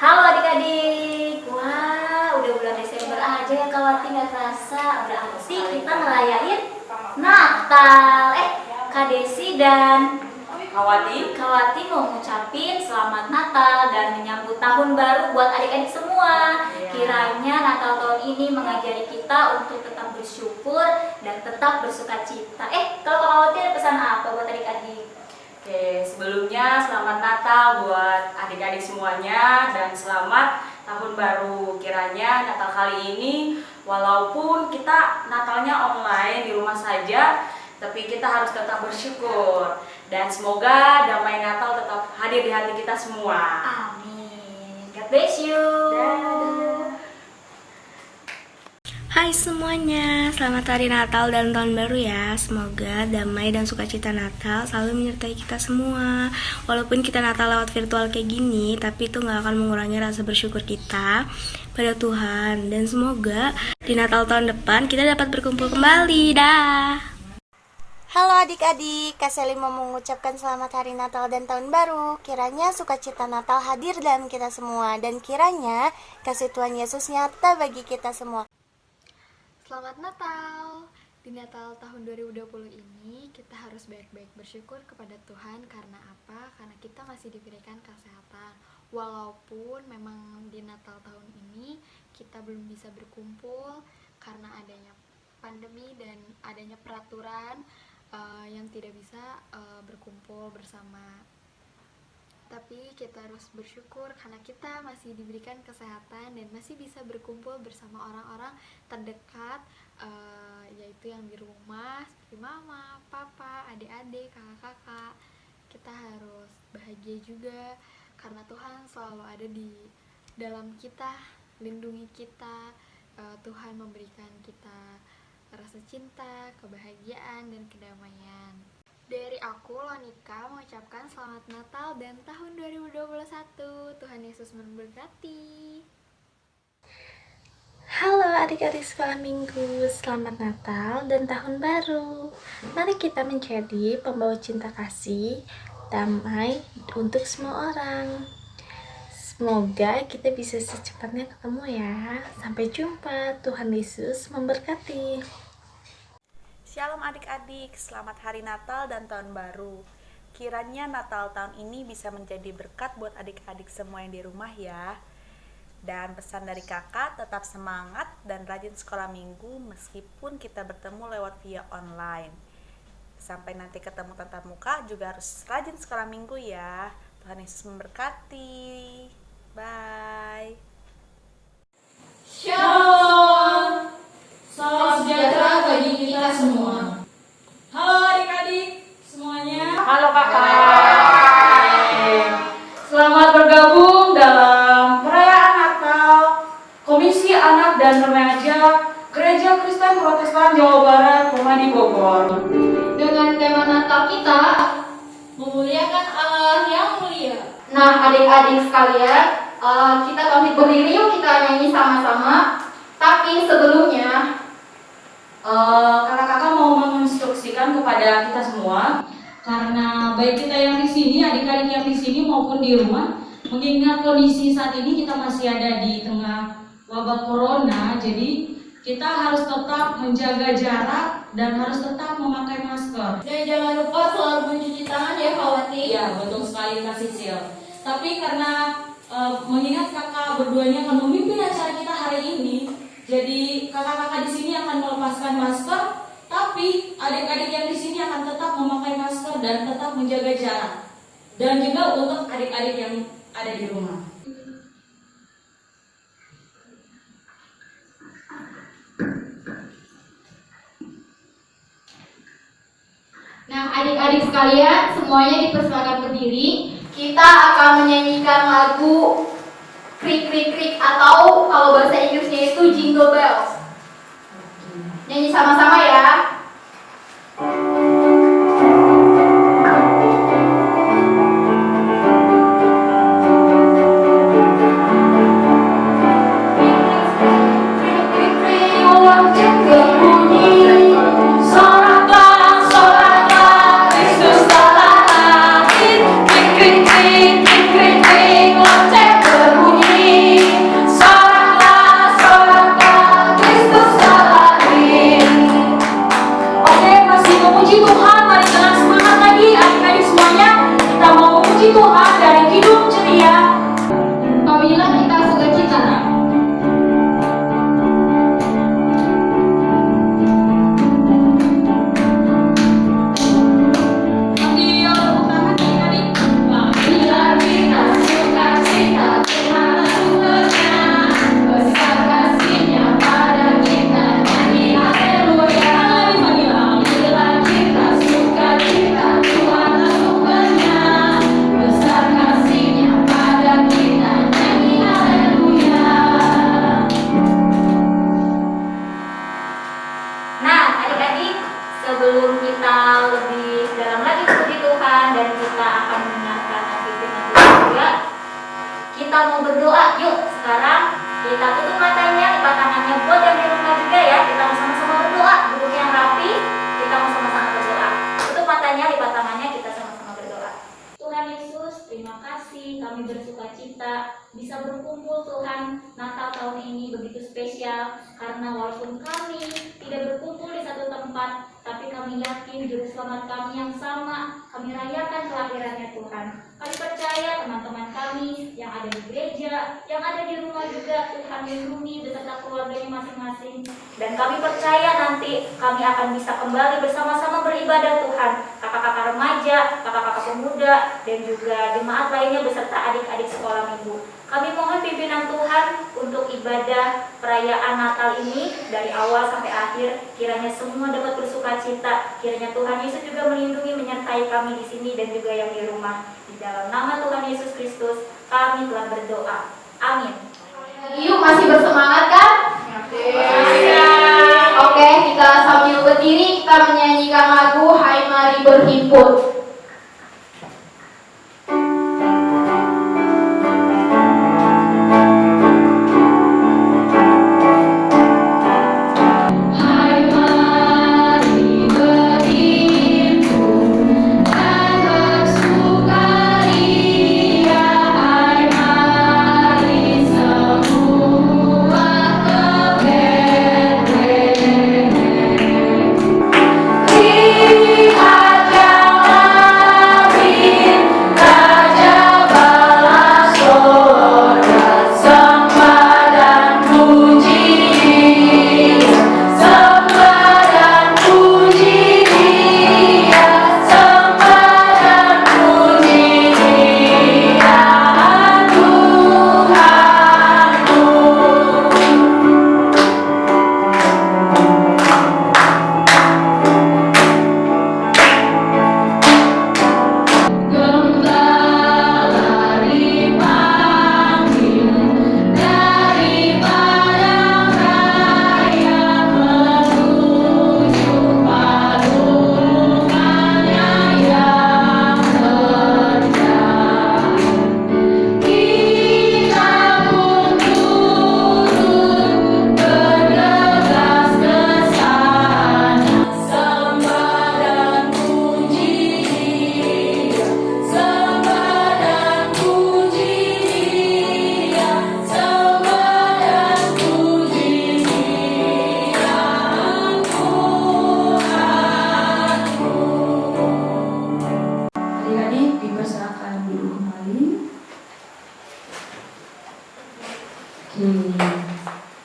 Halo adik-adik, wah udah bulan Desember aja ya Kawati, nggak kerasa. Berarti kita ngerayain Natal. Kak Desi dan Kawati mau ngucapin selamat Natal dan menyambut tahun baru buat adik-adik semua. Kiranya Natal tahun ini mengajari kita untuk tetap bersyukur dan tetap bersukacita. Kalau Kak Kawati ada pesan apa buat adik-adik? Oke, sebelumnya selamat Natal buat adik-adik semuanya dan selamat tahun baru. Kiranya Natal kali ini walaupun kita Natalnya online di rumah saja, tapi kita harus tetap bersyukur dan semoga damai Natal tetap hadir di hati kita semua. Amin. God bless you. Hai semuanya, selamat hari Natal dan tahun baru ya. Semoga damai dan sukacita Natal selalu menyertai kita semua. Walaupun kita Natal lewat virtual kayak gini, tapi itu gak akan mengurangi rasa bersyukur kita pada Tuhan. Dan semoga di Natal tahun depan kita dapat berkumpul kembali. Dah. Halo adik-adik, Kak Seli mau mengucapkan selamat hari Natal dan tahun baru. Kiranya sukacita Natal hadir dalam kita semua, dan kiranya kasih Tuhan Yesus nyata bagi kita semua. Selamat Natal! Di Natal tahun 2020 ini kita harus baik-baik bersyukur kepada Tuhan. Karena apa? Karena kita masih diberikan kesehatan. Walaupun memang di Natal tahun ini kita belum bisa berkumpul karena adanya pandemi dan adanya peraturan yang tidak bisa berkumpul bersama. Tapi kita harus bersyukur karena kita masih diberikan kesehatan dan masih bisa berkumpul bersama orang-orang terdekat, yaitu yang di rumah seperti mama, papa, adik-adik, kakak-kakak. Kita harus bahagia juga karena Tuhan selalu ada di dalam kita, lindungi kita. Tuhan memberikan kita rasa cinta, kebahagiaan, dan kedamaian. Dari aku, Lonika, mengucapkan selamat Natal dan tahun 2021. Tuhan Yesus memberkati. Halo adik-adik sekolah minggu, selamat Natal dan tahun baru. Mari kita menjadi pembawa cinta kasih, damai untuk semua orang. Semoga kita bisa secepatnya ketemu ya. Sampai jumpa, Tuhan Yesus memberkati. Shalom adik-adik, selamat hari Natal dan tahun baru. Kiranya Natal tahun ini bisa menjadi berkat buat adik-adik semua yang di rumah ya. Dan pesan dari kakak, tetap semangat dan rajin sekolah minggu meskipun kita bertemu lewat via online. Sampai nanti ketemu tatap muka juga harus rajin sekolah minggu ya. Tuhan Yesus memberkati. Bye. Shalom. Salam sejahtera bagi kita semua. Halo adik-adik semuanya. Halo kakak. Selamat bergabung dalam perayaan Natal Komisi Anak dan Remaja Gereja Kristen Protestan Jawa Barat Permadi Bogor. Dengan tema Natal kita memuliakan Allah yang mulia. Nah adik-adik sekalian, kita pamit berdiri yuk, kita nyanyi sama-sama. Tapi sebelumnya Kakak-kakak mau menginstruksikan kepada kita semua, karena baik kita yang di sini, adik-adik yang di sini maupun di rumah, mengingat kondisi saat ini kita masih ada di tengah wabah corona, jadi kita harus tetap menjaga jarak dan harus tetap memakai masker. Dan jangan lupa selalu mencuci tangan ya Kawati. Iya, betul sekali Kak Sisil. Tapi karena mengingat kakak berduanya akan memimpin acara kita hari ini, jadi kakak-kakak di sini akan melepaskan masker, tapi adik-adik yang di sini akan tetap memakai masker dan tetap menjaga jarak. Dan juga untuk adik-adik yang ada di rumah. Nah adik-adik sekalian, semuanya dipersilakan berdiri. Kita akan menyanyikan lagu Krik Krik Krik atau kalau bahasa Inggrisnya itu Jingle Bells. Nyanyi sama-sama ya. Krik krik krik, lonceng berbunyi. kita mau berdoa. Yuk, sekarang kita tutup matanya, lipat tangannya buat yang di rumah juga ya. Kita mau sama-sama berdoa, duduk yang rapi, kita mau sama-sama berdoa. Tutup matanya, lipat tangannya, kita sama-sama berdoa. Tuhan Yesus, terima kasih kami bersuka cita bisa berkumpul Tuhan. Natal tahun ini begitu spesial karena walaupun kami tidak berkumpul di satu tempat, tapi kami yakin juru selamat kami yang sama. Kami rayakan kelahirannya Tuhan. Kami percaya teman-teman kami yang ada di gereja, yang ada di rumah juga, Tuhan lindungi beserta keluarganya masing-masing. Dan kami percaya nanti kami akan bisa kembali bersama-sama beribadah Tuhan. Kakak-kakak remaja, kakak-kakak pemuda, dan juga jemaat lainnya beserta adik-adik sekolah minggu. Kami mohon pimpinan Tuhan untuk ibadah perayaan Natal ini dari awal sampai akhir. Kiranya semua dapat bersuka cita. Kiranya Tuhan Yesus juga melindungi, menyertai kami di sini dan juga yang di rumah. Di dalam nama Tuhan Yesus Kristus, kami telah berdoa. Amin. Yuk, masih bersemangat kan? Oke, kita sambil berdiri kita menyanyikan lagu Hai Mari Berhimpun.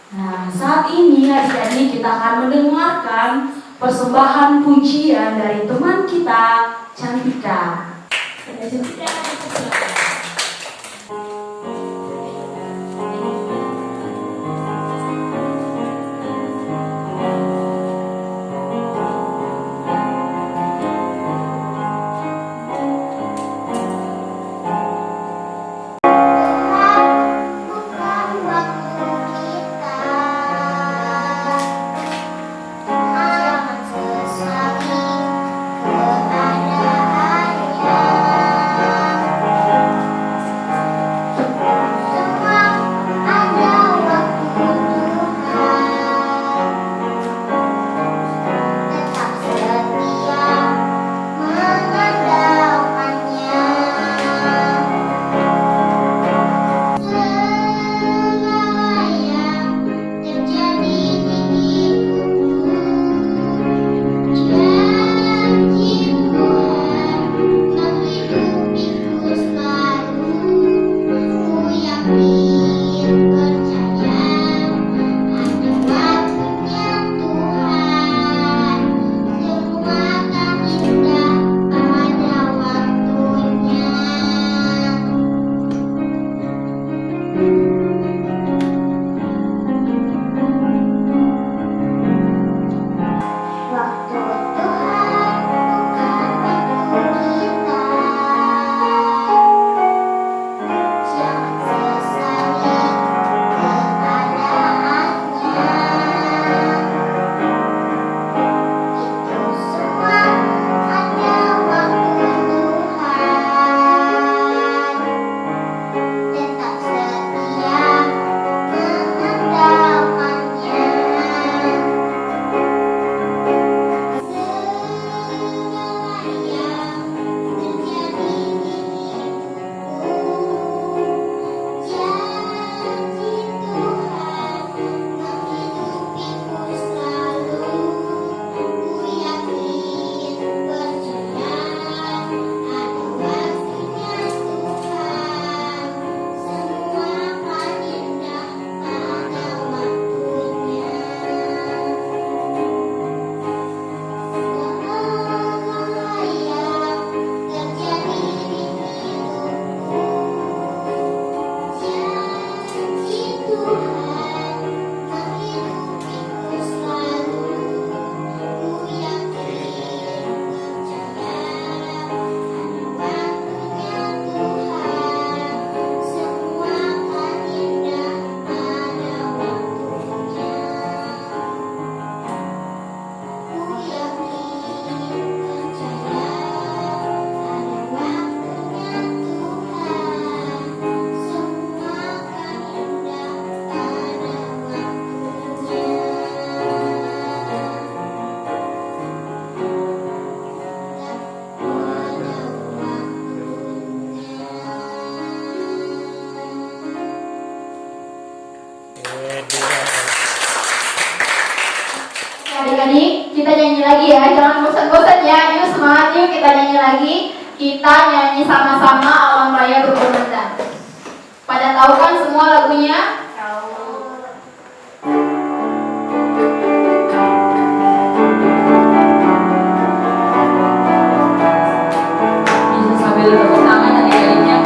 Nah, saat ini adik-adik kita akan mendengarkan persembahan pujian dari teman kita, Cantika. Cantika, silakan. Kepada ayah Adik-adik, kita nyanyi lagi ya, jangan bosan-bosan ya. Yuk semangat, yuk kita nyanyi lagi. Kita nyanyi sama-sama Alam Raya Berkumandang. Pada tahu kan semua lagunya? Bisa sambil tepuk tangan adik-adiknya.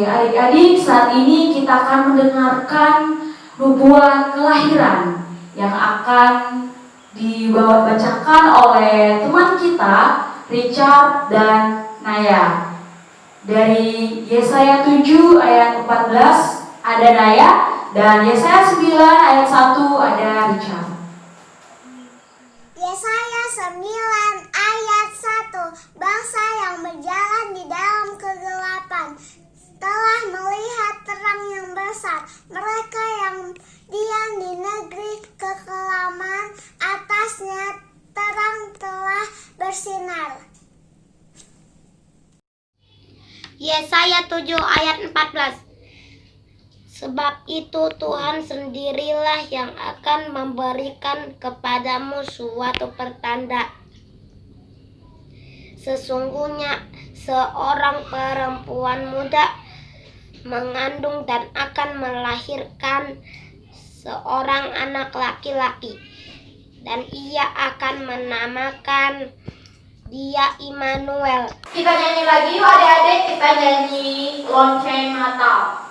Adik-adik, saat ini kita akan mendengarkan nubuat kelahiran yang akan dibacakan oleh teman kita Richard dan Naya. Dari Yesaya 7 ayat 14 ada Naya, dan Yesaya 9 ayat 1 ada Richard. Yesaya 9 ayat 1. Bangsa yang berjalan di dalam kegelapan telah melihat terang yang besar. Mereka yang diam di negeri kekelaman, atasnya terang telah bersinar. Yesaya 7 ayat 14. Sebab itu Tuhan sendirilah yang akan memberikan kepadamu suatu pertanda. Sesungguhnya seorang perempuan muda mengandung dan akan melahirkan seorang anak laki-laki, dan ia akan menamakan dia Immanuel. Kita nyanyi lagi yuk adik-adik, kita nyanyi lonceng Natal.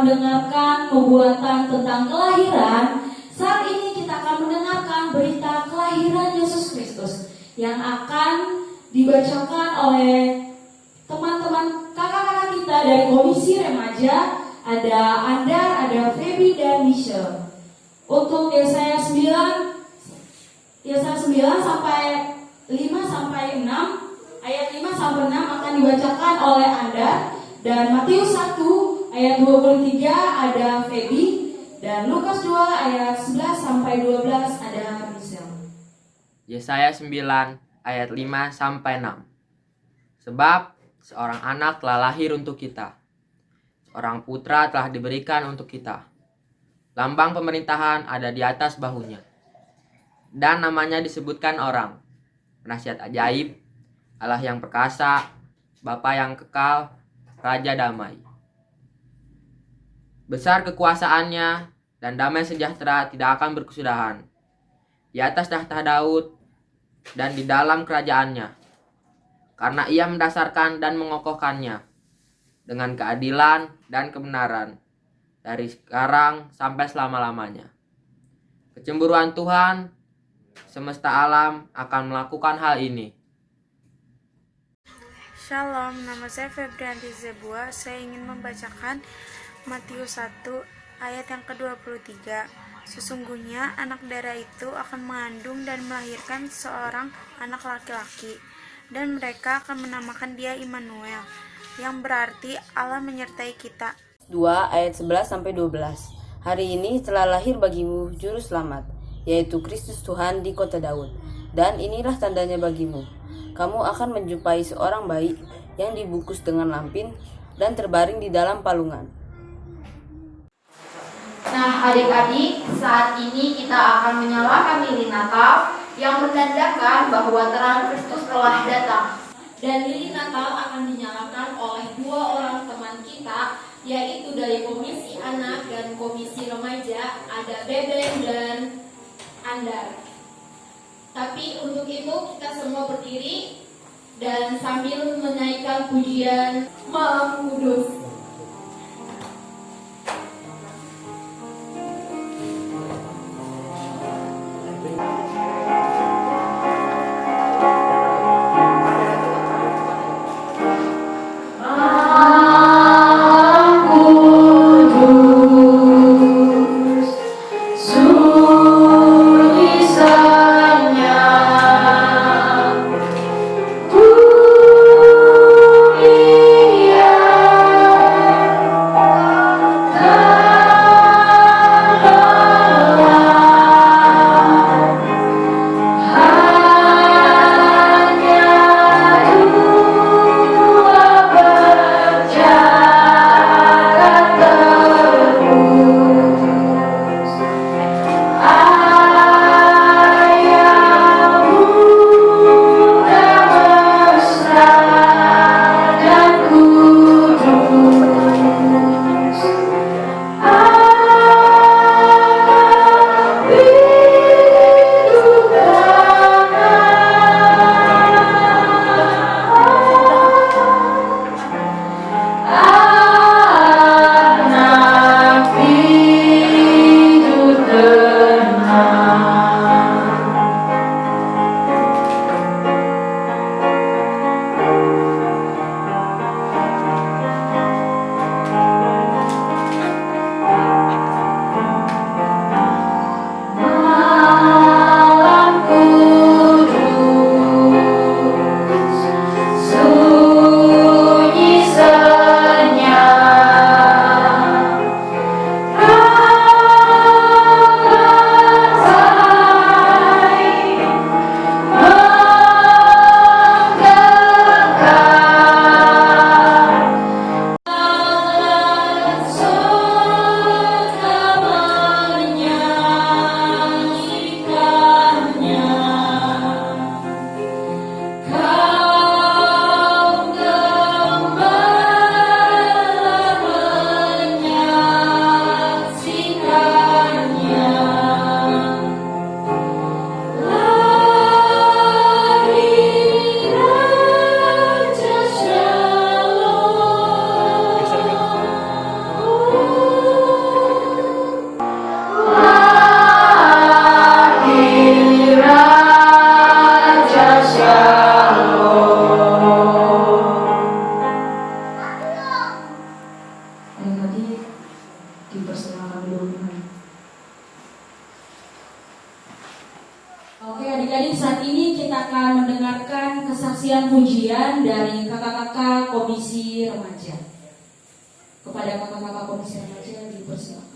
mendengarkan pembuatan tentang kelahiran, saat ini kita akan mendengarkan berita kelahiran Yesus Kristus yang akan dibacakan oleh teman-teman kakak-kakak kita dari Komisi Remaja. Ada Andar, ada Feby dan Michelle. Untuk Yesaya 9 sampai 5 sampai 6, ayat 5 sampai 6 akan dibacakan oleh Andar, dan Matius 1 ayat 23 ada Feby, dan Lukas 2 ayat 11 sampai 12 ada Michelle. Yesaya 9 ayat 5 sampai 6. Sebab seorang anak telah lahir untuk kita, seorang putra telah diberikan untuk kita. Lambang pemerintahan ada di atas bahunya, dan namanya disebutkan orang, penasihat ajaib, Allah yang perkasa, Bapa yang kekal, Raja damai. Besar kekuasaannya dan damai sejahtera tidak akan berkesudahan di atas tahta Daud dan di dalam kerajaannya, karena ia mendasarkan dan mengokohkannya dengan keadilan dan kebenaran dari sekarang sampai selama-lamanya. Kecemburuan Tuhan semesta alam akan melakukan hal ini. Shalom, nama saya Febrianti Zebua. Saya ingin membacakan Matius 1 ayat yang ke-23. Sesungguhnya anak darah itu akan mengandung dan melahirkan seorang anak laki-laki, dan mereka akan menamakan dia Immanuel, yang berarti Allah menyertai kita. 2 ayat 11 sampai 12. Hari ini telah lahir bagimu juru selamat, yaitu Kristus Tuhan di kota Daud. Dan inilah tandanya bagimu. Kamu akan menjumpai seorang bayi yang dibungkus dengan lampin dan terbaring di dalam palungan. Nah, adik-adik, saat ini kita akan menyalakan lilin Natal yang menandakan bahwa terang Kristus telah datang. Dan lilin Natal akan dinyalakan oleh 2 orang teman kita, yaitu dari komisi anak dan komisi remaja, ada Beben dan Andar. Tapi untuk itu kita semua berdiri dan sambil menaikkan pujian Malam Kudus. kesaksian pujian dari kakak-kakak komisi remaja. Kepada kakak-kakak komisi remaja dipersilakan.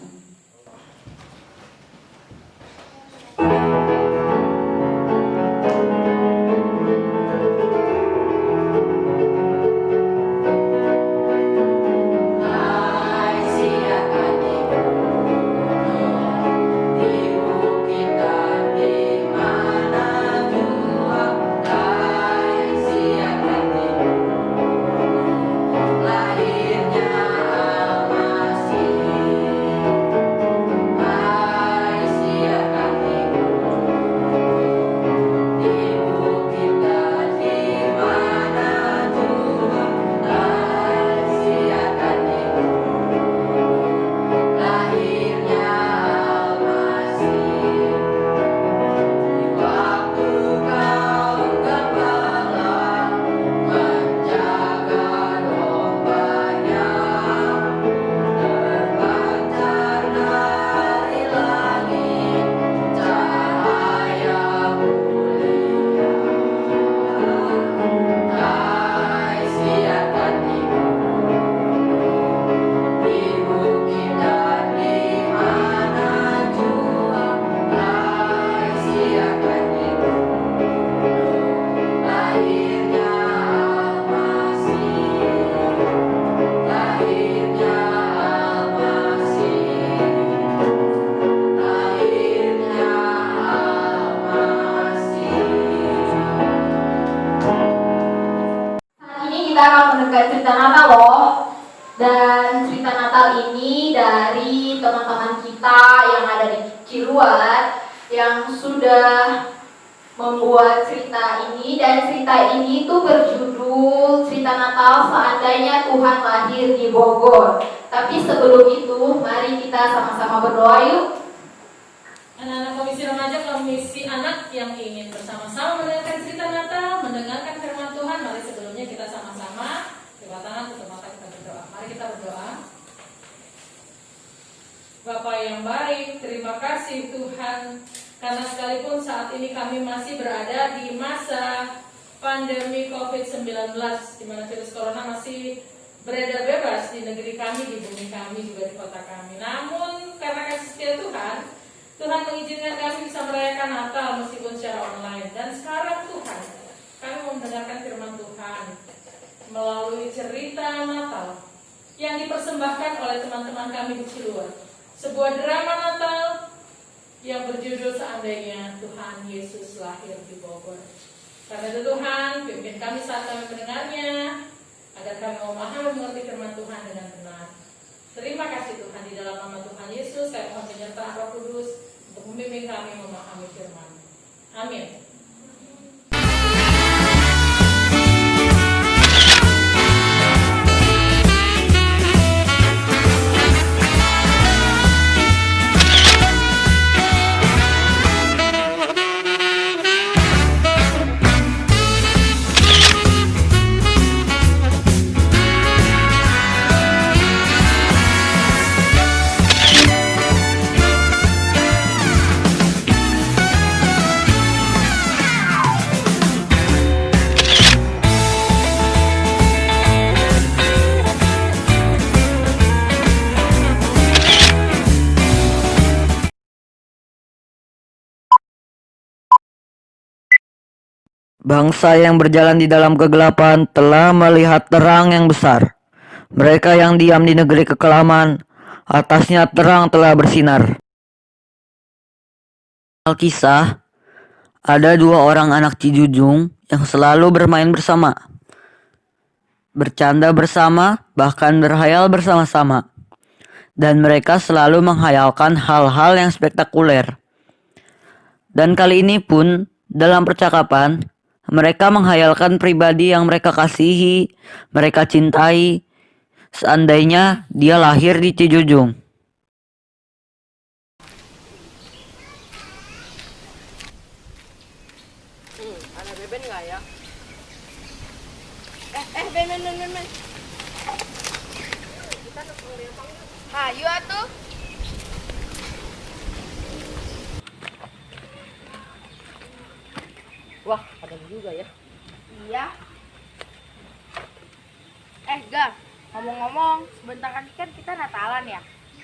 Kita akan mendengar cerita Natal loh. Dan cerita Natal ini dari teman-teman kita yang ada di Ciluar yang sudah membuat cerita ini, dan cerita ini tuh berjudul cerita Natal seandainya Tuhan lahir di Bogor. Tapi sebelum itu mari kita sama-sama berdoa yuk. Anak-anak komisi remaja, komisi anak yang ingin bersama-sama mendengarkan cerita Natal, mendengarkan firman Tuhan, mari sebelumnya kita sama-sama coba tangan tutup mata, kita berdoa. Mari kita berdoa. Bapa yang baik, terima kasih Tuhan, karena sekalipun saat ini kami masih berada di masa pandemi COVID-19, di mana virus corona masih beredar bebas di negeri kami, di bumi kami, juga di kota kami. Namun karena kasih setia Tuhan, Tuhan mengizinkan kami bisa merayakan Natal meskipun secara online. Dan sekarang Tuhan, kami mau mendengarkan firman Tuhan melalui cerita Natal yang dipersembahkan oleh teman-teman kami di Ciluar. Sebuah drama Natal yang berjudul Seandainya Tuhan Yesus Lahir di Bogor. Karena itu Tuhan, pimpin kami saat kami mendengarnya, agar kami memahami mengerti firman Tuhan dengan benar. Terima kasih Tuhan, di dalam nama Tuhan Yesus kami mohon penyertaan Roh Kudus untuk membimbing kami memahami firman. Amin. Bangsa yang berjalan di dalam kegelapan telah melihat terang yang besar. Mereka yang diam di negeri kekelaman, atasnya terang telah bersinar. Alkisah, ada dua orang anak Cijujung yang selalu bermain bersama, bercanda bersama, bahkan berhayal bersama-sama. Dan mereka selalu menghayalkan hal-hal yang spektakuler. Dan kali ini pun, dalam percakapan, mereka menghayalkan pribadi yang mereka kasihi, mereka cintai, seandainya dia lahir di Cijujung. Ada beben nggak ya? Ben. Kita nongkrong di apa? Hayu atuh. Wah, ada juga ya. Iya. Ga, Ngomong-ngomong, sebentar kan kita Natalan ya.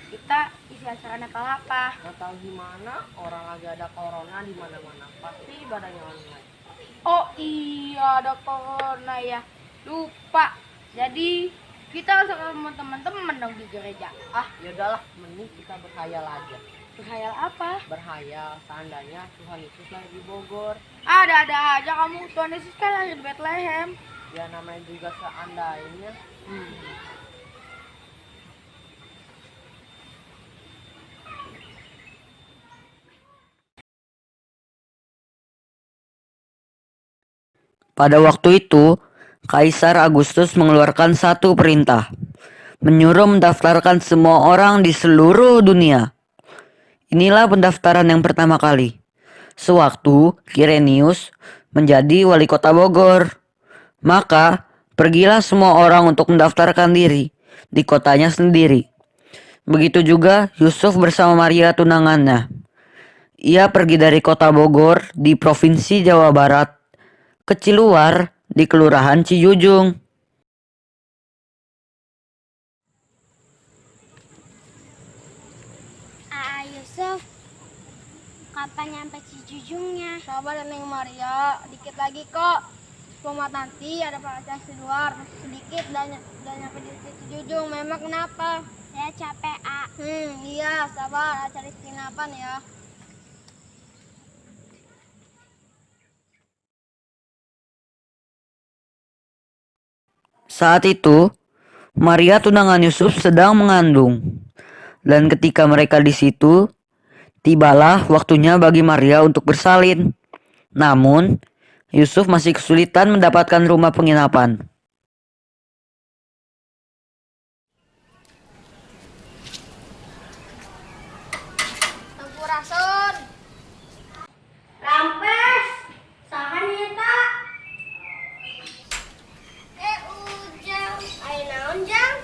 Kita isi acara Natal apa? Natal gimana? Orang lagi ada corona di mana-mana. Pasti ibadahnya online. Oh iya, ada corona ya. Lupa. Jadi kita harus ketemu teman-teman dong di gereja. Ya udahlah, mending kita berhayal aja. Berhayal apa? Berhayal seandainya Tuhan Yesus lahir di Bogor. Ada aja kamu. Tuhan Yesus kan lahir di Bethlehem. Ya namanya juga seandainya. Pada waktu itu, Kaisar Agustus mengeluarkan satu perintah, menyuruh mendaftarkan semua orang di seluruh dunia. Inilah pendaftaran yang pertama kali, sewaktu Kirenius menjadi wali kota Bogor. Maka, pergilah semua orang untuk mendaftarkan diri di kotanya sendiri. Begitu juga Yusuf bersama Maria tunangannya. Ia pergi dari kota Bogor di Provinsi Jawa Barat ke Ciluar di Kelurahan Cijujung. Yusuf, kapan nyampe Cijujungnya? Sabar Neng Maria, dikit lagi kok. Selamat nanti ada Pak di luar, sedikit dan nyampe di Cijujung. Memang kenapa? Saya capek, Iya, sabar, cari penginapan ya. Saat itu, Maria tunangan Yusuf sedang mengandung. Dan ketika mereka di situ, tibalah waktunya bagi Maria untuk bersalin. Namun, Yusuf masih kesulitan mendapatkan rumah penginapan. Sampurasun. Rampes, sahan ya tak? Ujang, ayo naon Jang?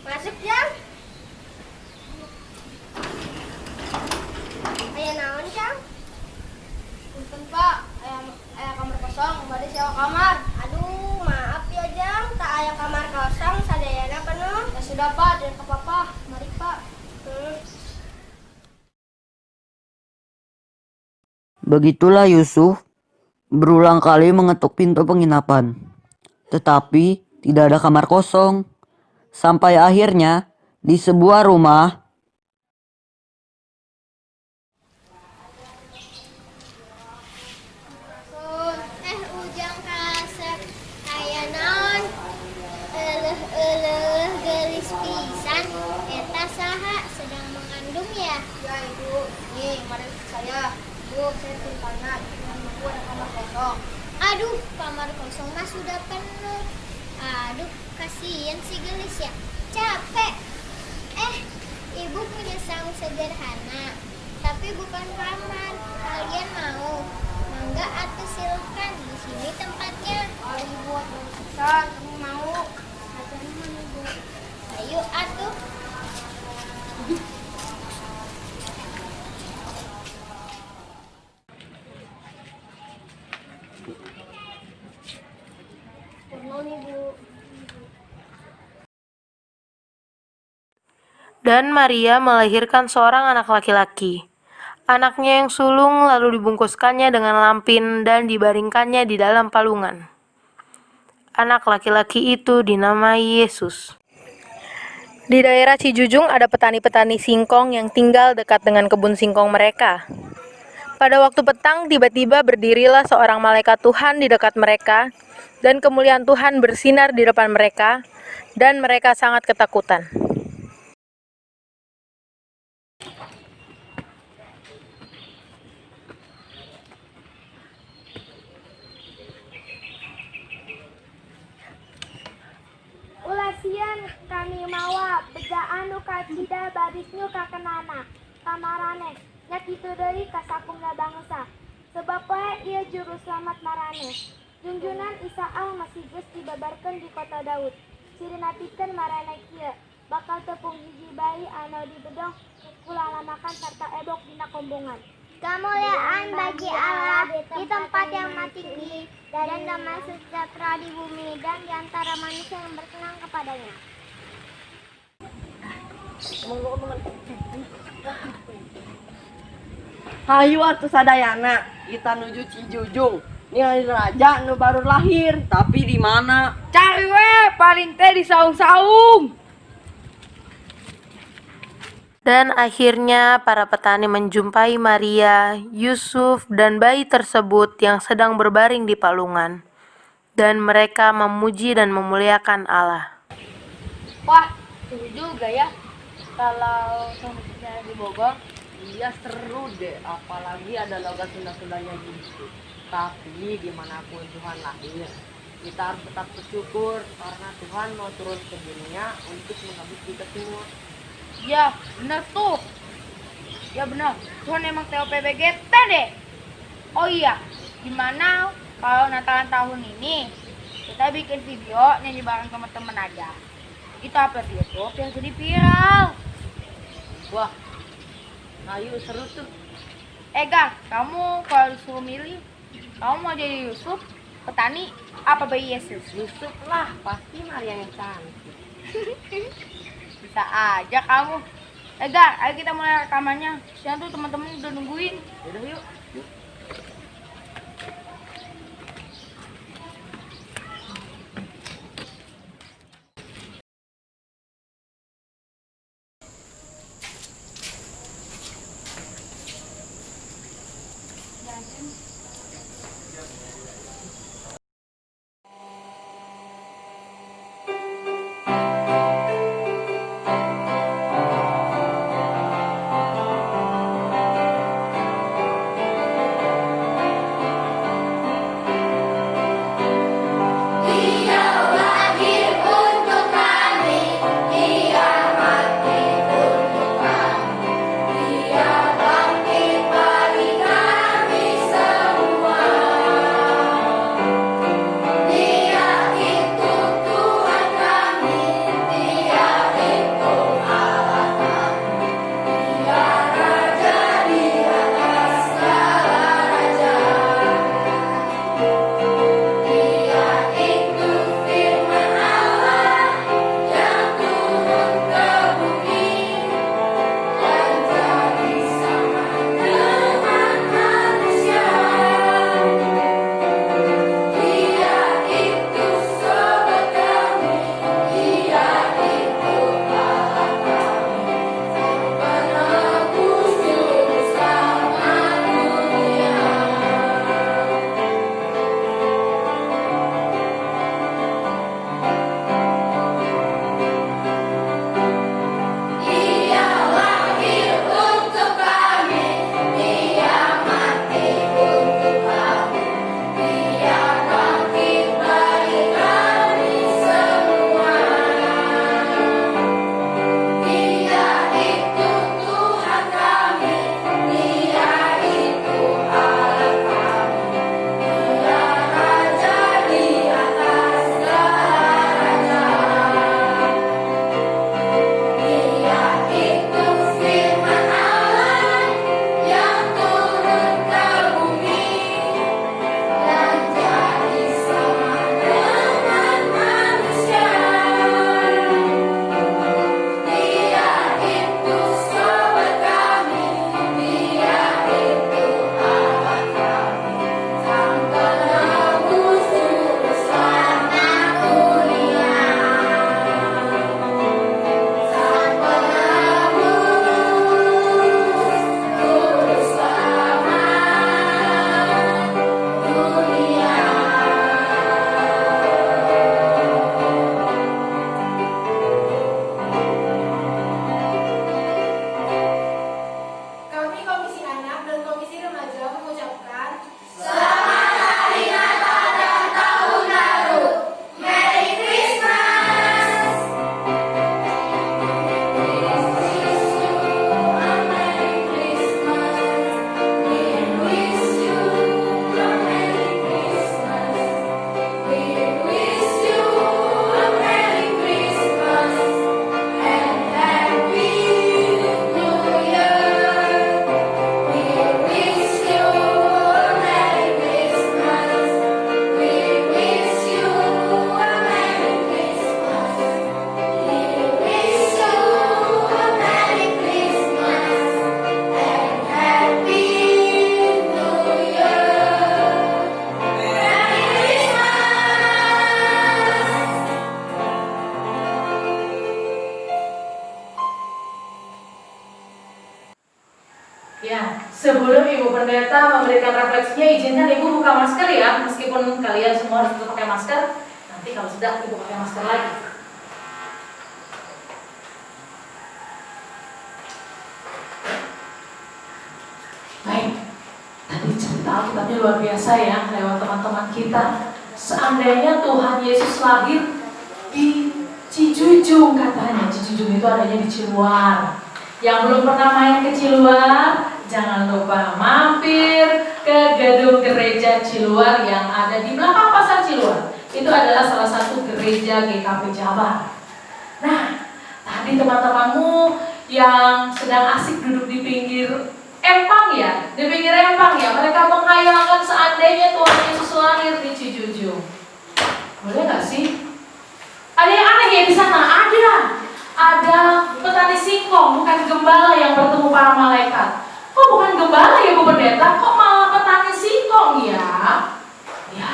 Masuk Jang. Ayo naon Jang? Punten Pak, ayah kamar kosong, bade sewa kamar. Aduh, maaf ya Jang, tak aya kamar kosong, sadayana penuh. Ya sudah Pak, jangan ke papa. Mari Pak. Begitulah Yusuf berulang kali mengetuk pintu penginapan. Tetapi tidak ada kamar kosong. Sampai akhirnya di sebuah rumah Ujang kasep aya naon? Eleuh gelis pisan. Eta saha sedang mengandung ya? Ya Ibu, nih kemarin saya. Bu, saya tanya, Ibu ada kamar kosong. Aduh, kamar kosong mah sudah penuh. Aduh, kasihan si gelis ya. Capek. Ibu punya saung sederhana, tapi bukan kamar. Kalian mau? Mangga atuh silakan. Di sini tempatnya. Ibu atuh pisan, kamu mau? Ibu. Ayo atuh. Dan Maria melahirkan seorang anak laki-laki. Anaknya yang sulung lalu dibungkuskannya dengan lampin dan dibaringkannya di dalam palungan. Anak laki-laki itu dinamai Yesus. Di daerah Cijujung ada petani-petani singkong yang tinggal dekat dengan kebun singkong mereka. Pada waktu petang, tiba-tiba berdirilah seorang malaikat Tuhan di dekat mereka, dan kemuliaan Tuhan bersinar di depan mereka, dan mereka sangat ketakutan. Ulasian kami mawa bejaan nu kacida barisnya kakenana kamarane nya kitu deui ka sakumna bangsa sebab poe ieu juru selamat marane junjunan Isaal masih geus dibabarkeun di kota Daud cirina pikeun marane kieu bakal tepung hiji bayi anu dibedong kulalamakan sarta ebok dina kombongan kemuliaan bagi Allah di tempat yang maha tinggi, dan damai sejahtera di bumi dan di antara manusia yang berkenan kepadanya. Hayu atuh sadayana, kita nuju Cijujung. Ningali raja nu baru lahir, tapi di mana? Cari we, paling teh di saung-saung. Dan akhirnya para petani menjumpai Maria, Yusuf, dan bayi tersebut yang sedang berbaring di palungan. Dan mereka memuji dan memuliakan Allah. Wah, seru juga ya. Kalau misalnya di Bogor, iya seru deh. Apalagi ada logat Sunda-Sundanya gitu. Tapi dimanapun Tuhan lahir, kita harus tetap bersyukur karena Tuhan mau turun ke dunia untuk menebus kita semua. Ya, benar tuh. Ya benar, Tuhan emang TOPBGT deh. Oh iya, gimana kalau Natalan tahun ini kita bikin video nyanyi bareng teman-teman aja. Kita upload di YouTube yang jadi viral. Wah, ayo seru tuh. Gang, kamu kalau disuruh milih, kamu mau jadi Yusuf, petani, apa bayi Yesus? Yusuf lah, pasti Maria yang cantik. Bisa aja kamu. Gang, ayo kita mulai rekamannya. Siang tuh teman-teman udah nungguin. Yaudah yuk. Pendeta memberikan refleksinya, izinkan Ibu buka masker ya, meskipun kalian semua harus pakai masker. Nanti kalau sudah Ibu pakai masker lagi. Baik, tadi cerita Alkitabnya luar biasa ya, lewat teman-teman kita. Seandainya Tuhan Yesus lahir di Cijujung katanya, Cijujung itu adanya di Ciluar. Yang belum pernah main ke Ciluar, jangan lupa mampir ke gedung gereja Ciluar yang ada di belakang pasar Ciluar. Itu adalah salah satu gereja GKP Jabar. Nah, tadi teman-temanmu yang sedang asik duduk di pinggir empang ya, di pinggir empang ya, mereka menghayalkan seandainya Tuhan Yesus lahir di Cijujung. Boleh nggak sih? Ada yang aneh ya di sana? Ada petani singkong, bukan gembala yang bertemu para malaikat. Kok bukan gembala ya Bu Pendeta? Kok malah petani singkong ya? Ya,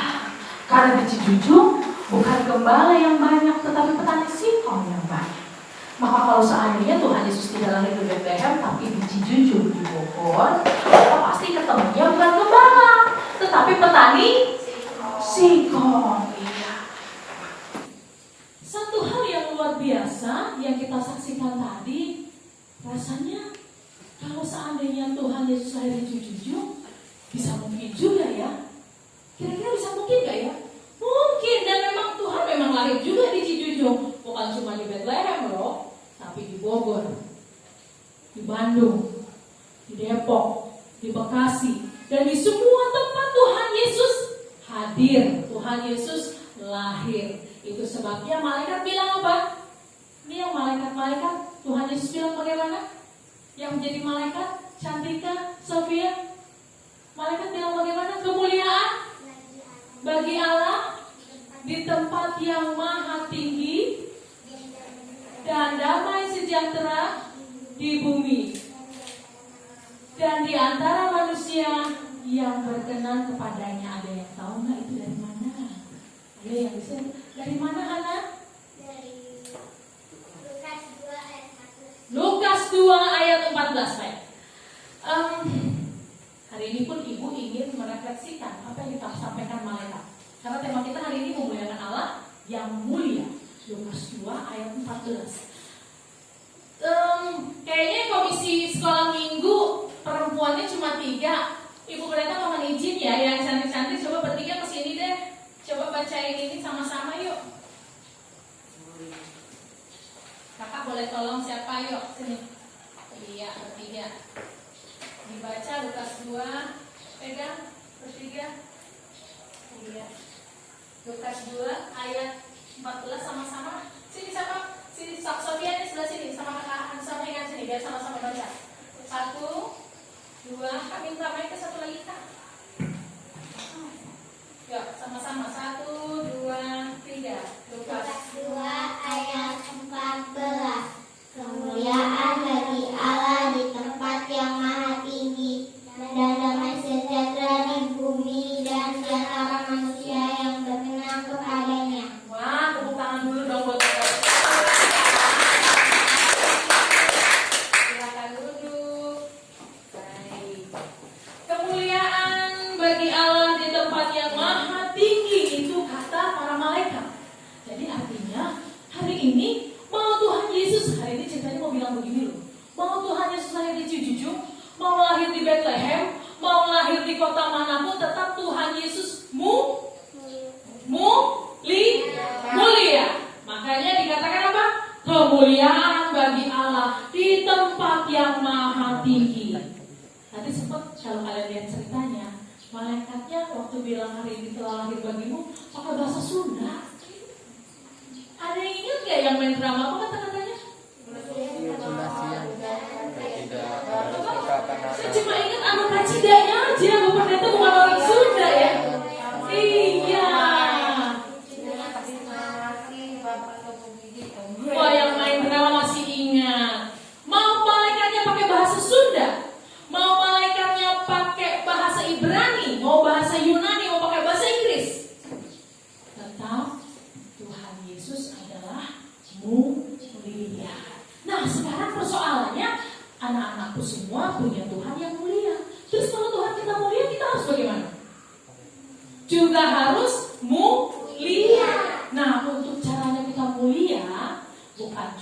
karena di Cijujung bukan gembala yang banyak, tetapi petani singkong yang banyak. Maka kalau seandainya Tuhan Yesus tidak lahir di Bethlehem, tapi di Cijujung di Bogor, maka pasti ketemunya bukan gembala, tetapi petani singkong. Satu hal yang luar biasa yang kita saksikan tadi, rasanya kalau seandainya Tuhan Yesus lahir di Cijujung, bisa mungkin juga ya. Kira-kira bisa mungkin gak ya? Mungkin, dan memang Tuhan memang lahir juga di Cijujung. Bukan cuma di Bethlehem loh, tapi di Bogor, di Bandung, di Depok, di Bekasi, dan di semua tempat Tuhan Yesus hadir. Tuhan Yesus lahir. Itu sebabnya malaikat bilang apa? Ini yang malaikat-malaikat Tuhan Yesus bilang bagaimana? Yang menjadi malaikat, Cantika, Sofia, malaikat bilang bagaimana? Kemuliaan bagi Allah di tempat yang maha tinggi dan damai sejahtera di bumi dan di antara manusia yang berkenan kepadanya. Ada yang tahu nggak itu dari mana? Ada yang bisa? Dari mana, Hana? Dari Lukas 2 ayat 14. Lukas 2 ayat 14, baik. Hari ini pun Ibu ingin merefleksikan apa yang disampaikan malaikat. Karena tema kita hari ini memuliakan Allah yang mulia. Lukas 2 ayat 14. Kayaknya komisi sekolah minggu perempuannya cuma 3. Ibu Pendeta mohon izin ya, yang cantik-cantik coba bertiga kesini deh. Coba bacain ini sama-sama yuk. Kakak boleh tolong siapa yuk? Sini. Iya, bertiga. Dibaca Lukas 2. Pegang, bertiga. Iya. Lukas 2 ayat 14 sama-sama. Sini sama. Sini Sofia di sebelah sini sama kakak sama ingat sini biar sama-sama baca. 1, 2, kak minta main ke satu lagi kak. Yuk, sama-sama. 1, 2, 3. Lukas 2 ayat 14. Kemuliaan bagi Allah di tempat yang maha tinggi dan damai sejahtera di bumi dan di antara manusia yang berkenan kepadanya. Wah, tepuk tangan dulu dong buat silakan duduk. Baik. Kemuliaan bagi Allah di tempat yang maha tinggi, itu kata para malaikat. Jadi artinya hari ini mau Tuhan Yesus, hari ini ceritanya mau bilang begini loh. Mau Tuhan Yesus lahir di Cijujung, mau lahir di Bethlehem, mau lahir di kota manapun, tetap Tuhan Yesus mulia. Makanya dikatakan apa? Kemuliaan bagi Allah di tempat yang maha tinggi. Tadi sempat kalau kalian lihat ceritanya, malaikatnya waktu bilang hari ini telah lahir bagimu pakai bahasa Sunda. Ada yang ingat gak yang main drama apa kata-katanya? Saya cuma ingat anu kacidanya aja, Bu Pendeta bukan orang Sunda ya. Iya. Wah, yang main drama masih ingat. Mau malaikatnya pakai bahasa Sunda, mau malaikatnya pakai bahasa Ibrani, mau bahasa Yunani, mau pakai bahasa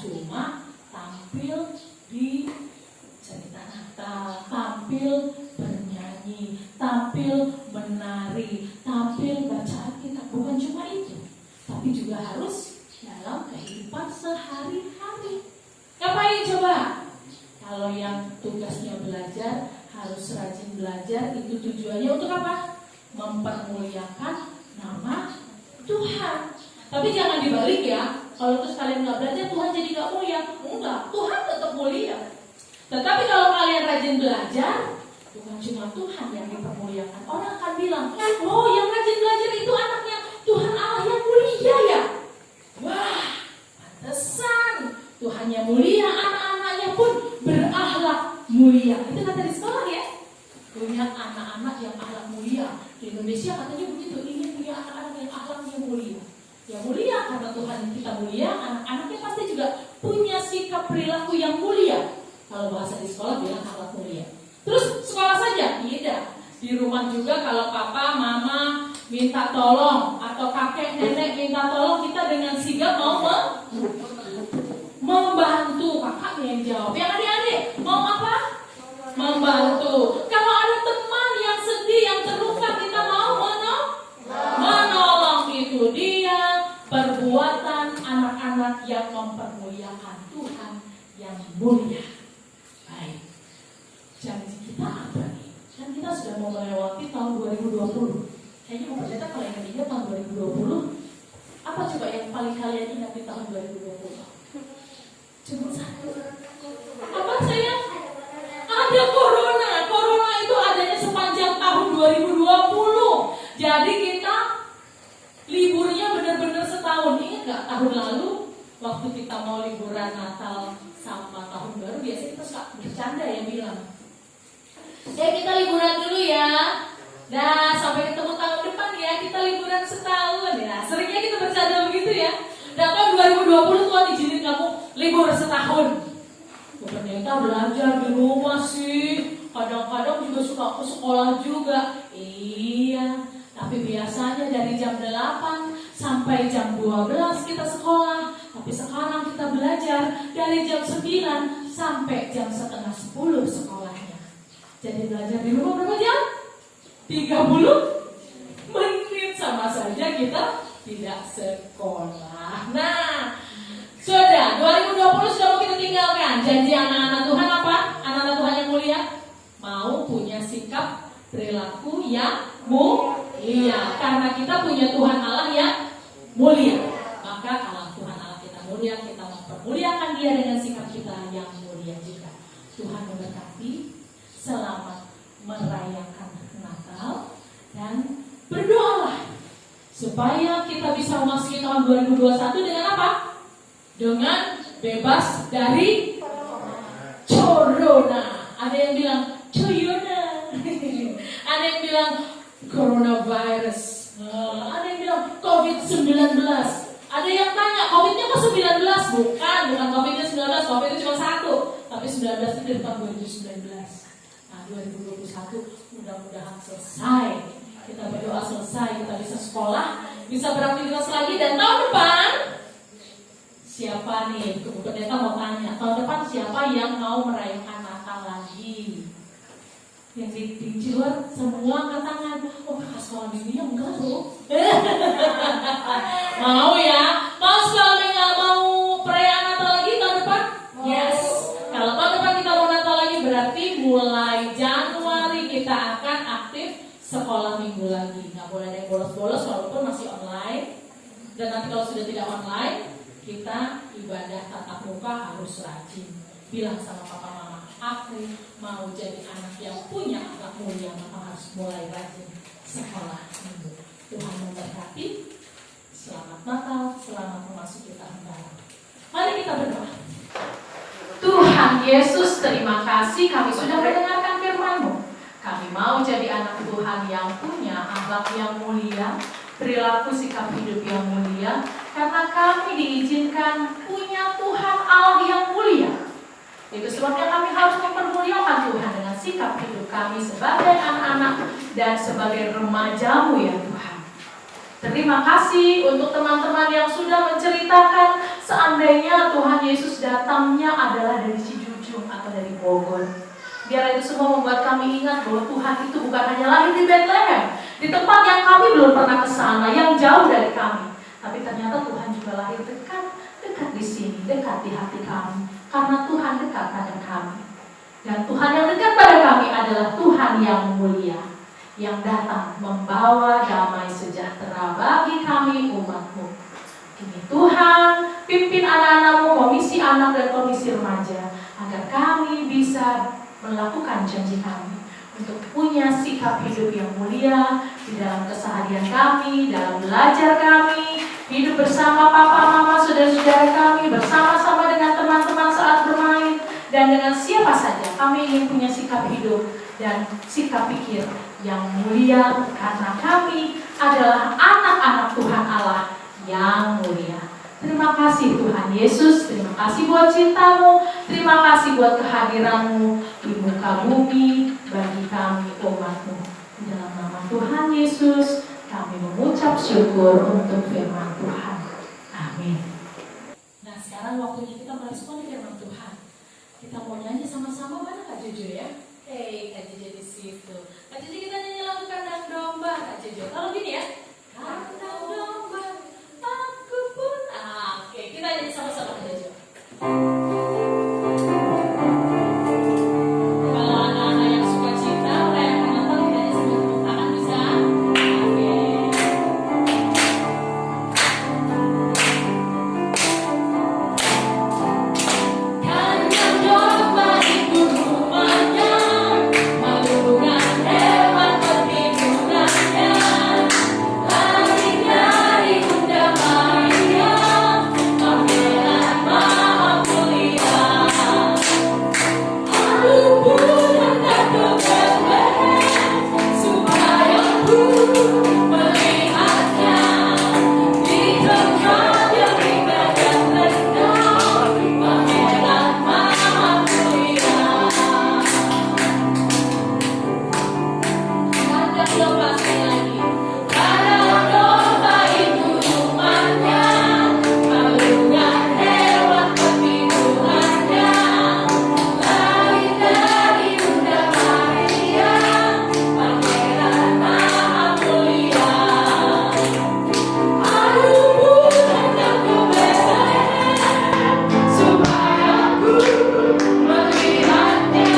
cuma tampil di cerita Natal, tampil bernyanyi, tampil menari, tampil baca Alkitab. Bukan cuma itu, tapi juga harus dalam kehidupan sehari-hari. Ngapain coba? Kalau yang tugasnya belajar harus rajin belajar, itu tujuannya untuk apa? Mempermuliakan nama Tuhan. Tapi jangan dibalik ya. Kalau terus kalian nggak belajar, Tuhan jadi nggak mulia. Enggak, Tuhan tetap mulia. Tetapi kalau kalian rajin belajar, bukan cuma Tuhan yang dipermuliakan. Orang akan bilang, oh yang rajin belajar itu anaknya Tuhan Allah yang mulia ya. Wah, pantesan Tuhan yang mulia, anak-anaknya pun berakhlak mulia. Itu kata di sekolah ya. Punya anak-anak yang akhlak mulia. Di Indonesia katanya begitu, ingin punya anak-anak yang akhlaknya mulia. Ya mulia karena Tuhan kita mulia, anak-anaknya pasti juga punya sikap perilaku yang mulia. Kalau bahasa di sekolah bilang akhlak mulia. Terus sekolah saja? Tidak. Di rumah juga kalau papa, mama minta tolong atau kakek, nenek minta tolong, kita dengan sigap mau membantu. Kakaknya yang jawab. Yang adik-adik mau apa? Membantu. Kalau ada teman yang sedih, yang terluka, kita mau menolong. Itu dia perbuatan anak-anak yang mempermuliakan Tuhan yang mulia. Baik, janji kita apa nih? Kan kita sudah mau melewati tahun 2020. Kayaknya mau bercerita kalau yang ketiga tahun 2020. Apa coba yang paling kalian ingat di tahun 2020? Cuma satu. Apa sayang? Ada corona. Corona itu adanya sepanjang tahun 2020. Jadi kita liburnya benar-benar setahun. Ingat gak tahun lalu waktu kita mau liburan Natal sama tahun baru, biasanya kita suka bercanda ya bilang, ya kita liburan dulu ya. Nah sampai ketemu tahun depan ya, kita liburan setahun ya. Seringnya kita bercanda begitu ya. Dan tahun 2020 Tuhan izinin kamu libur setahun. Ternyata belajar di rumah sih. Kadang-kadang juga suka ke sekolah juga. Iya. Tapi biasanya dari jam 8 sampai jam 12 kita sekolah. Tapi sekarang kita belajar dari jam 9 sampai jam setengah 10 sekolahnya. Jadi belajar di rumah berapa jam? 30 menit, sama saja kita tidak sekolah. Nah, sudah 2020 sudah mau kita tinggalkan. Janji anak-anak Tuhan apa? Anak-anak Tuhan yang mulia mau punya sikap perilaku yang mulia. Karena kita punya Tuhan Allah yang mulia. Maka kalau Tuhan Allah kita mulia, kita mempermuliakan Dia dengan sikap kita yang mulia juga. Tuhan memberkati. Selamat merayakan Natal dan berdoalah supaya kita bisa memasuki tahun 2021 dengan apa? Dengan bebas dari corona. Ada yang bilang corona. Ada yang bilang coronavirus. Ada yang bilang COVID-19. Ada yang tanya, COVID-nya kok 19? Bukan COVID-nya 19. COVID itu cuma satu. Tapi 19 itu dari tahun 2019. Nah 2021 mudah-mudahan selesai. Kita berdoa selesai, kita bisa sekolah, bisa beraktivitas lagi. Dan tahun depan siapa nih? Ternyata mau tanya, tahun depan siapa yang mau merayakan Natal lagi? Yang di Ciluar semua angkat tangan. Oh kakak sekolah minggunya enggak loh. Mau ya? Mau sekolah nggak mau perayaan Natal lagi tahun depan? Yes. Kalau tahun depan kita mau Natal lagi, berarti mulai Januari kita akan aktif sekolah minggu lagi. Nggak boleh ada yang bolos-bolos walaupun masih online. Dan nanti kalau sudah tidak online, kita ibadah tatap muka harus rajin. Bilang sama papa mama, aku mau jadi anak yang punya akhlak mulia, maka harus mulai rajin sekolah minggu. Tuhan memberkati. Selamat Natal, selamat memasuki tahun baru. Mari kita berdoa. Tuhan Yesus, terima kasih kami sudah mendengarkan firman-Mu. Kami mau jadi anak Tuhan yang punya akhlak yang mulia, perilaku sikap hidup yang mulia, karena kami diizinkan punya Tuhan Allah yang mulia. Itu sebabnya kami harus mempermuliakan Tuhan dengan sikap hidup kami sebagai anak-anak dan sebagai remaja-Mu ya Tuhan. Terima kasih untuk teman-teman yang sudah menceritakan Seandainya Tuhan Yesus datangnya adalah dari Cijujung atau dari Bogor, biar itu semua membuat kami ingat bahwa Tuhan itu bukan hanya lahir di Bethlehem, di tempat yang kami belum pernah ke sana, yang jauh dari kami, tapi ternyata Tuhan juga lahir dekat di sini, dekat di hati kami, karena Tuhan dekat pada kami. Dan Tuhan yang dekat pada kami adalah Tuhan yang mulia, yang datang membawa damai sejahtera bagi kami umat-Mu. Ini Tuhan, pimpin anak-anak-Mu, komisi anak dan komisi remaja, agar kami bisa melakukan janji kami untuk punya sikap hidup yang mulia di dalam keseharian kami, dalam belajar kami, hidup bersama papa, mama, saudara-saudara kami, bersama-sama dengan teman-teman saat bermain, dan dengan siapa saja kami ingin punya sikap hidup dan sikap pikir yang mulia, karena kami adalah anak-anak Tuhan Allah yang mulia. Terima kasih Tuhan Yesus, terima kasih buat cinta-Mu, terima kasih buat kehadiran-Mu di muka bumi bagi kami umat-Mu. Di dalam nama Tuhan Yesus kami mengucap syukur untuk firman Tuhan. Amin. Nah, sekarang waktunya kita merespon firman Tuhan. Kita mau nyanyi sama-sama, mana Kak Jojo ya? Hei, Kak Jojo di situ. Kak Jojo, kita nyanyi lagu Kandang Domba, Kak Jojo. Kalau gini ya, Kandang Domba, aku pun. Oke, kita nyanyi sama-sama Kak Jojo. Kalau anak-anak yang suka cita, yang menonton, kita nyanyi sambil tepuk tangan bisa? Oke. Kandang domba itu rumahnya, malungan hewan perlindungannya, lari dari Bunda Maria, panggilan Maha Mulia. Aku pun hendak ke Bethlehem, supaya ku melihatnya di tempat yang indah dan rendah, panggilan Maha Mulia. Kandang domba sekali lagi. Kandang domba itu rumahnya, malungan hewan perlindungannya, lari dari Bunda Maria, panggilan Maha Mulia. Aku pun hendak ke Bethlehem, supaya ku melihatnya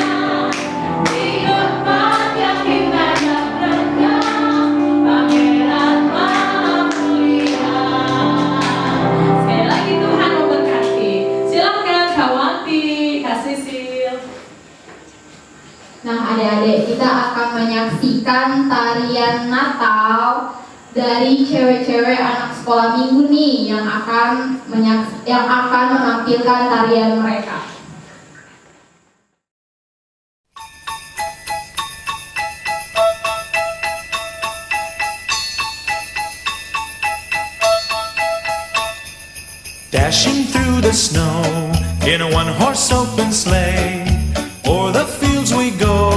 di tempat yang indah dan rendah, panggilan Maha Mulia. Sekali lagi Tuhan memberkati. Silakan Kak Wanti, Kak Sisil. Nah, adik-adik, kita akan menyaksikan tarian Natal dari cewek-cewek anak sekolah minggu nih yang akan menampilkan tarian mereka. Dashing through the snow in a one-horse open sleigh, o'er the fields we go,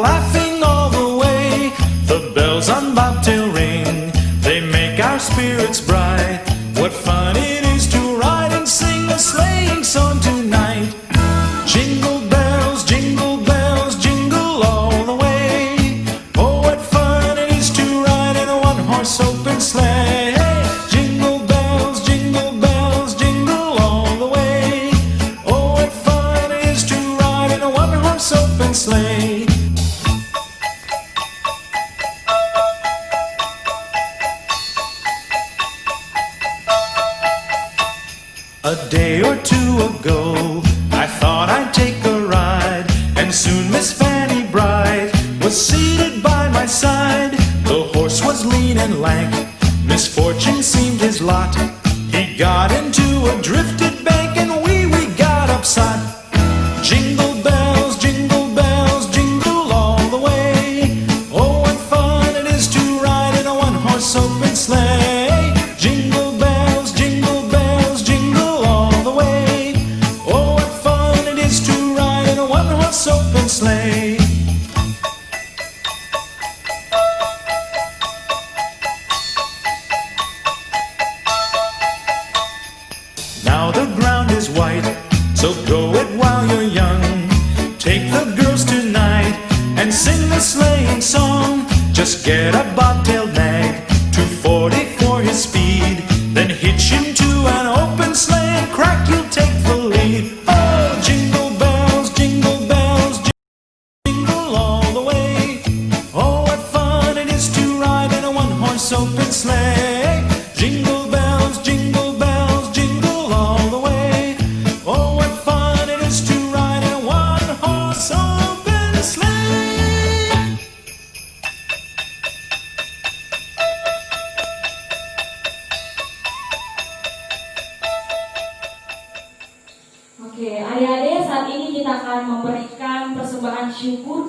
laughing all the way. The bells on bobtail ring, they make our spirits bright. What fun it is to ride and sing a sleighing song tonight. Jingle bells, jingle all the way. Oh, what fun it is to ride in a one-horse open sleigh. Jingle bells, jingle all the way. Oh, what fun it is to ride in a one-horse open sleigh. A day or two ago, I thought I'd take a ride, and soon Miss Fanny Bright was seated by my side. The horse was lean and lank, misfortune seemed his lot. He got into a drifted bank, and we got upset. Jingle bells, jingle all the way. Oh, what fun it is to ride in a one-horse open sleigh. Jingle bells, jingle all the way. Oh, what fun it is to ride in a one-horse open sleigh. So go it while you're young. Take the girls tonight and sing the sleighing song. Just get a bobtailed nag, 240 for his speed. Then hitch him to an open sleigh and crack, you'll take the lead. Oh, jingle bells, jingle all the way. Oh, what fun it is to ride in a one-horse open sleigh. Jingle bells, jingle all the way. Oh, what fun it is to ride in a one-horse open sleigh. Oke, adik-adik, saat ini kita akan memberikan persembahan syukur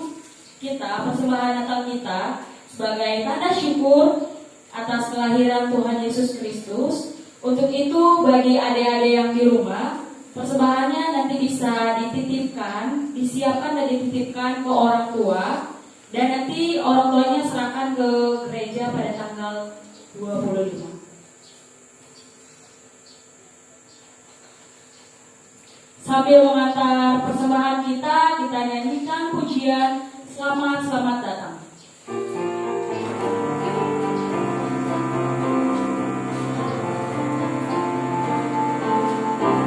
kita, persembahan Natal kita sebagai tanda syukur atas kelahiran Tuhan Yesus Kristus. Untuk itu, bagi adik-adik yang di rumah, persembahannya nanti bisa dititipkan, disiapkan dan dititipkan ke orang tua, dan nanti orang tuanya serahkan ke gereja pada tanggal 25. Sambil mengantar persembahan kita nyanyikan pujian Selamat Selamat Datang.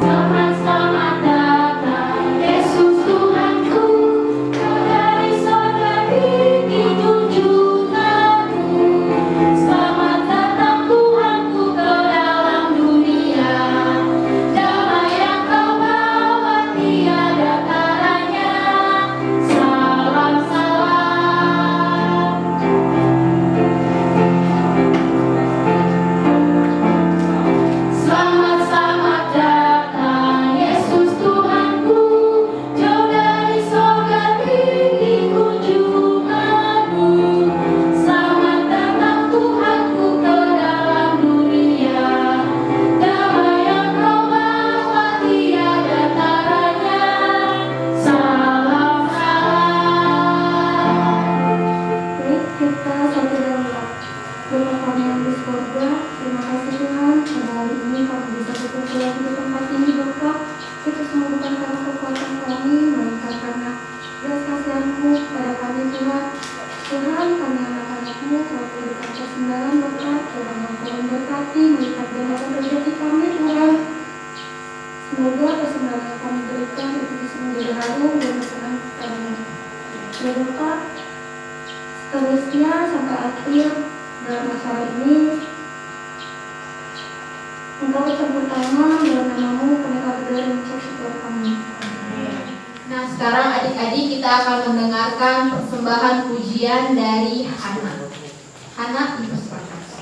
Selamat selamat datang Yesus Tuhanku, Kau dari sorga tinggi junjunganmu. Selamat datang Tuhanku, Kau dalam dunia. Damai yang Kau bawa tiada taranya. Salam salam. Selamat selamat datang Yesus Tuhanku, jauh dari sorga tinggi kunjunganmu. Selamat datang Tuhanku ke dalam dunia. Damai yang Kau bawa tiada taranya. Salam salam. Baik, kita satu dan dua. Bapa kami yang di surga, terima kasih Tuhan, pada hari ini kami bisa berkumpul lagi di tempat ini Bapa. Itu semua bukan karena kekuatan kami, melainkan karena belas kasihan-Mu pada kami Tuhan. Tuhan, kami anak-anak-Mu, Kau berikan kesenangan berkat, kiranya Kau memberkati, melihat dalam rezeki kami Tuhan. Semoga persembahan yang kami berikan itu bisa menjadi harum dan berkenan kepadamu. Berdoa seterusnya sampai akhir dalam acara ini, Engkau bersebut tangan dalam nama-Mu, kami akan berdoa dan mengucap syukur kami. Nah, sekarang adik-adik kita akan mendengarkan persembahan pujian dari Hana. Hana, dipersilakan. Kasih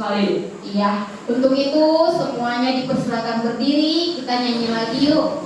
sekali. Iya, untuk itu semuanya dipersilakan berdiri, kita nyanyi lagi yuk.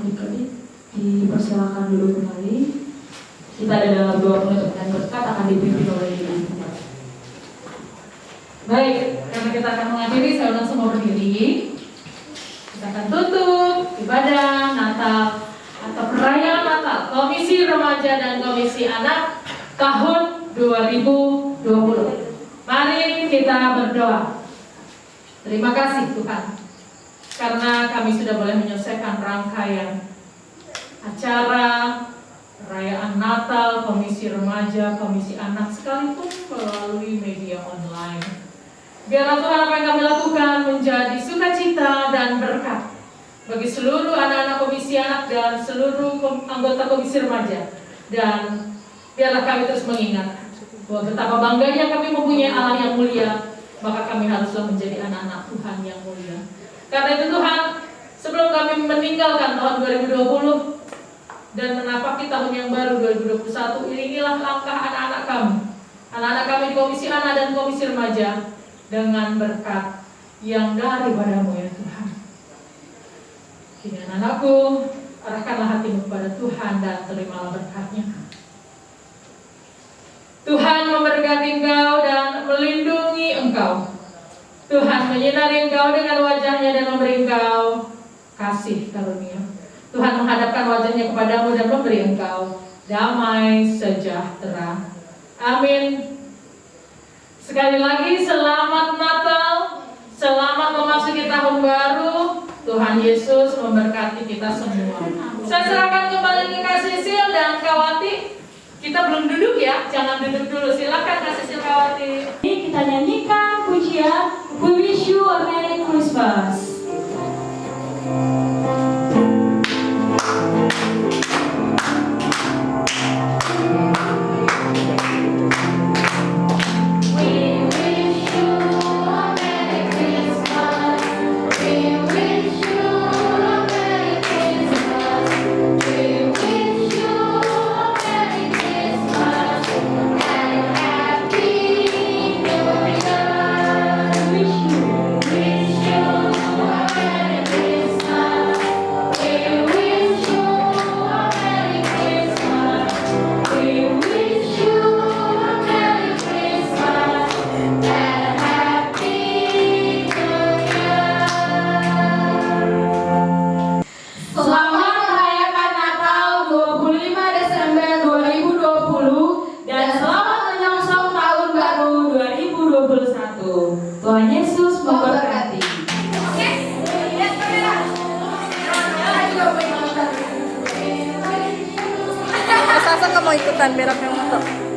Adik-adik dipersilakan dulu kembali. Kita ada dalam doa penutup dan berkat akan dipimpin oleh Ibu. Baik, karena kita akan mengakhiri, saya undang semua berdiri. Kita akan tutup ibadah Natal atau perayaan Natal Komisi Remaja dan Komisi Anak tahun 2020. Mari kita berdoa. Terima kasih Tuhan, karena kami sudah boleh menyelesaikan rangkaian acara perayaan Natal, Komisi Remaja, Komisi Anak, sekalipun melalui media online. Biarlah Tuhan apa yang kami lakukan menjadi sukacita dan berkat bagi seluruh anak-anak Komisi Anak dan seluruh anggota Komisi Remaja. Dan biarlah kami terus mengingat bahwa betapa bangganya kami mempunyai Allah yang mulia, maka kami haruslah menjadi anak-anak Tuhan yang mulia. Karena itu Tuhan, sebelum kami meninggalkan tahun 2020 dan menapaki tahun yang baru 2021, iringilah langkah anak-anak kami di Komisi Anak dan Komisi Remaja dengan berkat yang daripadamu ya Tuhan. Kini anak-anakku, arahkanlah hatimu kepada Tuhan dan terimalah berkatnya. Tuhan memberkati engkau dan melindungi engkau. Tuhan menyinari engkau dengan wajahnya dan memberi engkau kasih karunia. Tuhan menghadapkan wajahnya kepadamu dan memberi engkau damai sejahtera. Amin. Sekali lagi selamat Natal, selamat memasuki tahun baru. Tuhan Yesus memberkati kita semua. Saya serahkan kembali ke Kak Sisil dan Kawati. Kita belum duduk ya, jangan duduk dulu. Silakan Kak Sisil, Kawati. Kita nyanyikan pujian We Wish You a Merry Christmas. Tuhan Yesus memberkati. Sasa nggak mau ikutan berak yang motor.